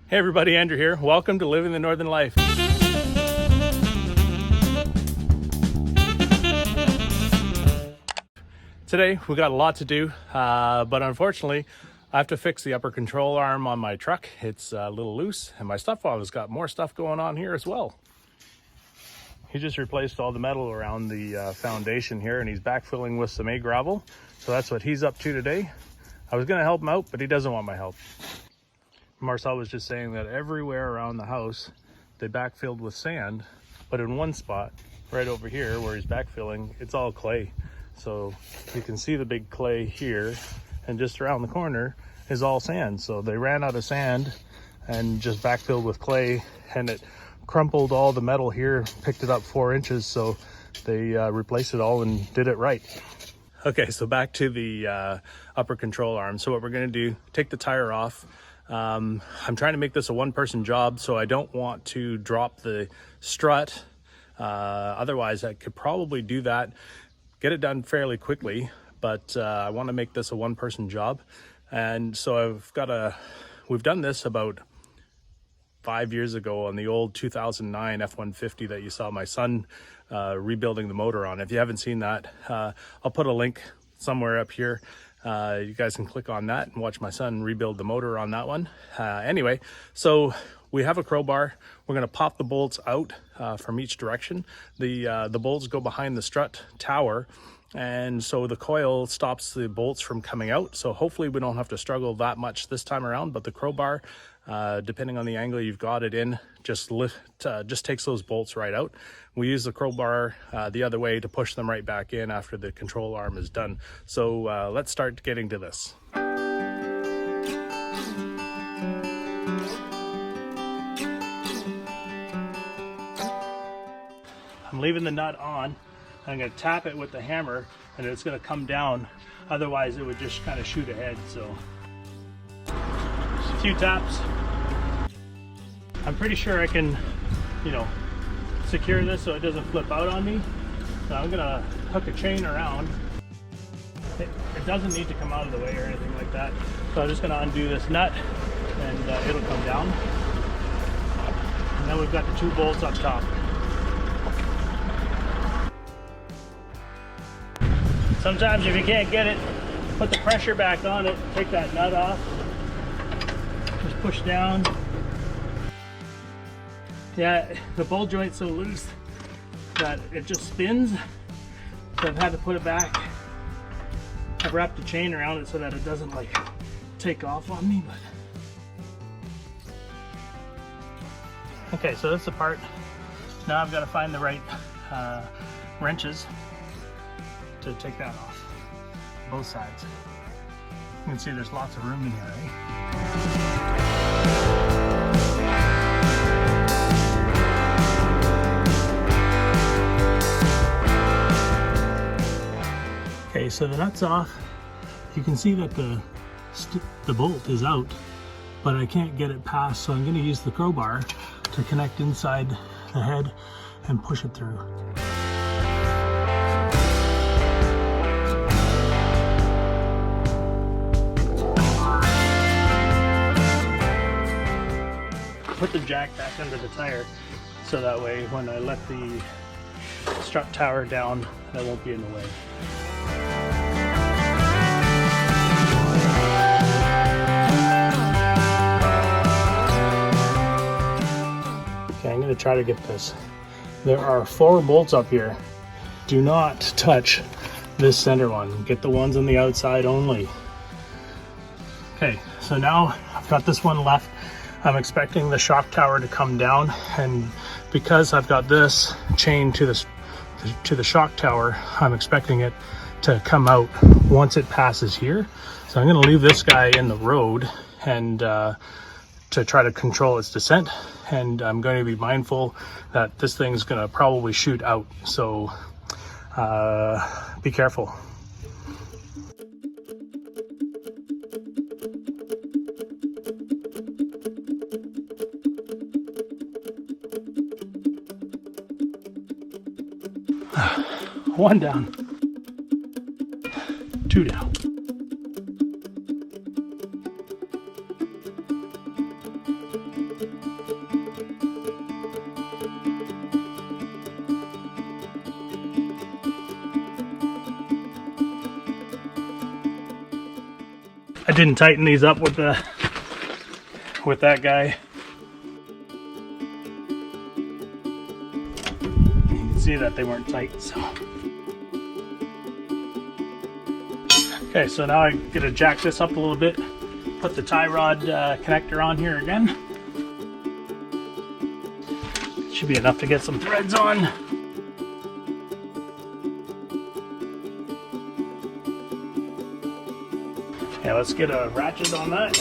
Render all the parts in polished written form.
Hey everybody, Andrew here. Welcome to Living the Northern Life. Today we got a lot to do, but unfortunately I have to fix the upper control arm on my truck. It's a little loose and my stepfather's got more stuff going on here as well. He just replaced all the metal around the foundation here and he's backfilling with some A-gravel. So that's what he's up to today. I was gonna help him out, but he doesn't want my help. Marcel was just saying that everywhere around the house they backfilled with sand, but in one spot right over here where he's backfilling, it's all clay. So you can see the big clay here, and just around the corner is all sand. So they ran out of sand and just backfilled with clay, and it crumpled all the metal here, picked it up 4 inches. So they replaced it all and did it right. Okay, so back to the upper control arm. So what we're gonna do, take the tire off. I'm trying to make this a one-person job, so I don't want to drop the strut. Otherwise I could probably do that, get it done fairly quickly, but I want to make this a one-person job. And so we've done this about 5 years ago on the old 2009 F-150 that you saw my son rebuilding the motor on. If you haven't seen that, I'll put a link somewhere up here. You guys can click on that and watch my son rebuild the motor on that one. Anyway, so we have a crowbar. We're going to pop the bolts out from each direction. The bolts go behind the strut tower, and so the coil stops the bolts from coming out. So hopefully we don't have to struggle that much this time around, but the crowbar, depending on the angle you've got it in, just takes those bolts right out. We use the crowbar the other way to push them right back in after the control arm is done. So let's start getting to this. I'm leaving the nut on. I'm going to tap it with the hammer and it's going to come down. Otherwise it would just kind of shoot ahead. So just a few taps. I'm pretty sure I can, secure this so it doesn't flip out on me. So I'm going to hook a chain around. It doesn't need to come out of the way or anything like that. So I'm just going to undo this nut and it'll come down. And then we've got the 2 bolts up top. Sometimes if you can't get it, put the pressure back on it, take that nut off, just push down. Yeah, the ball joint's so loose that it just spins, so I've had to put it back. I've wrapped a chain around it so that it doesn't like take off on me. But okay, so that's the part. Now I've got to find the right wrenches to take that off, both sides. You can see there's lots of room in here, right? Okay, so the nut's off. You can see that the bolt is out, but I can't get it past, so I'm going to use the crowbar to connect inside the head and push it through. Put the jack back under the tire so that way when I let the strut tower down, that won't be in the way. Okay, I'm going to try to get this. There are 4 bolts up here. Do not touch this center one. Get the ones on the outside only. Okay, so now I've got this one left. I'm expecting the shock tower to come down, and because I've got this chain to the shock tower, I'm expecting it to come out once it passes here. So I'm going to leave this guy in the road and to try to control its descent, and I'm going to be mindful that this thing's going to probably shoot out, so be careful. One down, 2 down. I didn't tighten these up with that guy. You can see that they weren't tight, so. Okay, so now I'm gonna jack this up a little bit, put the tie rod connector on here again. Should be enough to get some threads on. Yeah, let's get a ratchet on that.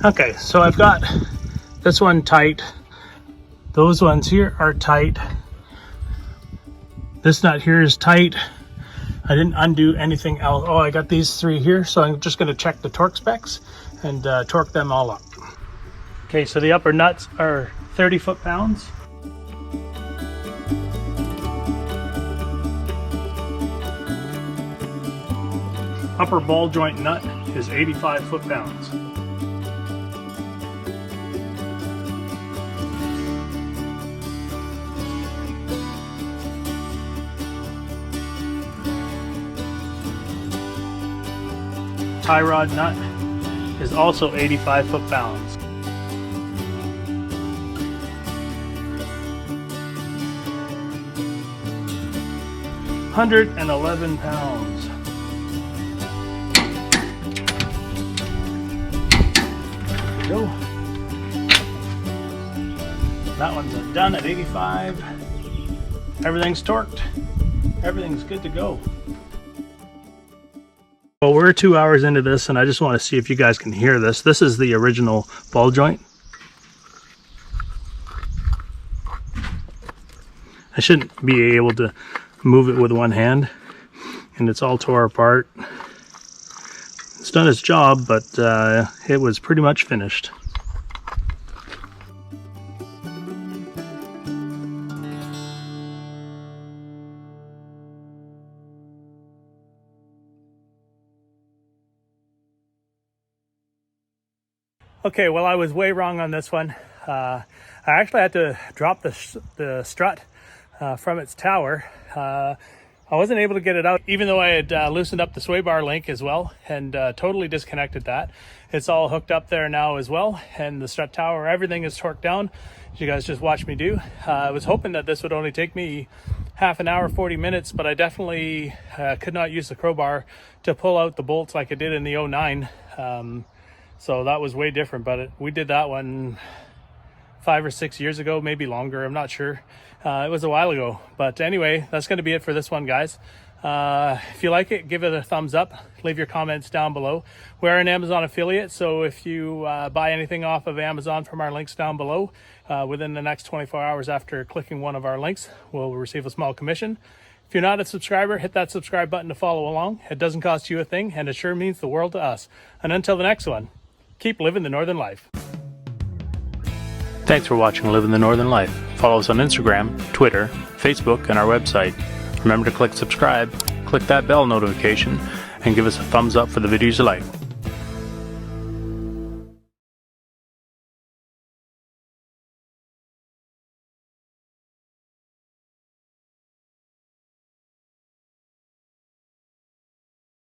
Okay, so I've got this one tight. Those ones here are tight. This nut here is tight. I didn't undo anything else. Oh, I got these three here, so I'm just gonna check the torque specs and torque them all up. Okay, so the upper nuts are 30 foot-pounds. Upper ball joint nut is 85 foot-pounds. Tie rod nut is also 85 foot-pounds. £111. There we go. That one's done at 85. Everything's torqued. Everything's good to go. Well, we're 2 hours into this, and I just want to see if you guys can hear this. This is the original ball joint. I shouldn't be able to move it with one hand, and it's all tore apart. It's done its job, but it was pretty much finished. Okay, well, I was way wrong on this one. I actually had to drop the strut from its tower. I wasn't able to get it out, even though I had loosened up the sway bar link as well and totally disconnected that. It's all hooked up there now as well, and the strut tower, everything is torqued down, as you guys just watched me do. I was hoping that this would only take me half an hour, 40 minutes, but I definitely could not use the crowbar to pull out the bolts like I did in the 09. So that was way different, but we did that one 5 or 6 years ago, maybe longer, I'm not sure. It was a while ago, but anyway, that's going to be it for this one, guys. If you like it, give it a thumbs up, leave your comments down below. We're an Amazon affiliate, so if you buy anything off of Amazon from our links down below, within the next 24 hours after clicking one of our links, we'll receive a small commission. If you're not a subscriber, hit that subscribe button to follow along. It doesn't cost you a thing, and it sure means the world to us. And until the next one, keep living the Northern Life. Thanks for watching Living the Northern Life. Follow us on Instagram, Twitter, Facebook, and our website. Remember to click subscribe, click that bell notification, and give us a thumbs up for the videos you like.